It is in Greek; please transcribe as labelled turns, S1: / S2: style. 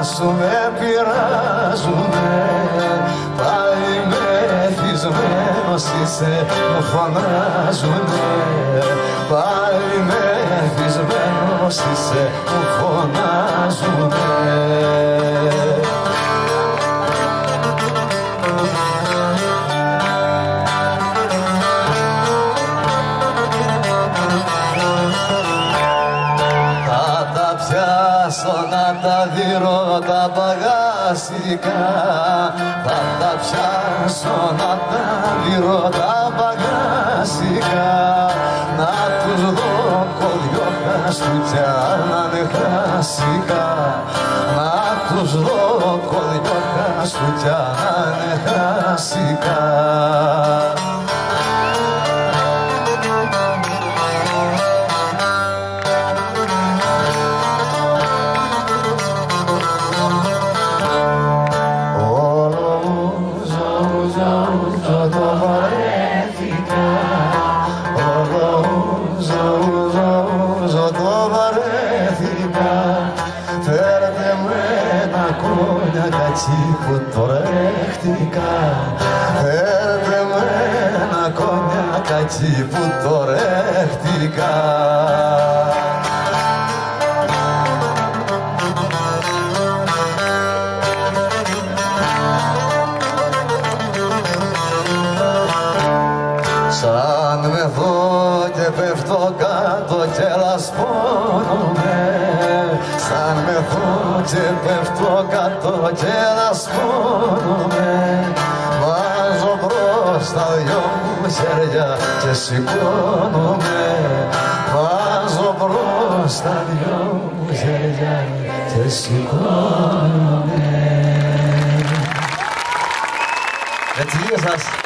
S1: σου με πειράζουνε, πάλι μεθυσμένος είσαι, μου φωνάζουνε, πάλι μεθυσμένος είσαι, μου φωνάζουνε. Να τα δειρώ τα παγάσικα, θα τα πιάσω να τα δειρώ τα παγάσικα, να τους δω κολλιό χαστούτια να είναι χάσικα, να τους δω κολλιό χαστούτια να είναι χάσικα. Φέρτε μου ένα κονιακάτσι που το ρέχτηκα, φέρτε μου ένα κονιακάτσι που το ρέχτηκα. Σαν με δω και πέφτω κάτω και λασπώνομαι, σαν με δω και πέφτω κάτω και λασπώνομαι, βάζω μπρος τα δυο μου χέρια και σηκώνομαι, βάζω μπρος τα δυο μου χέρια και σηκώνομαι. Έτσι σας.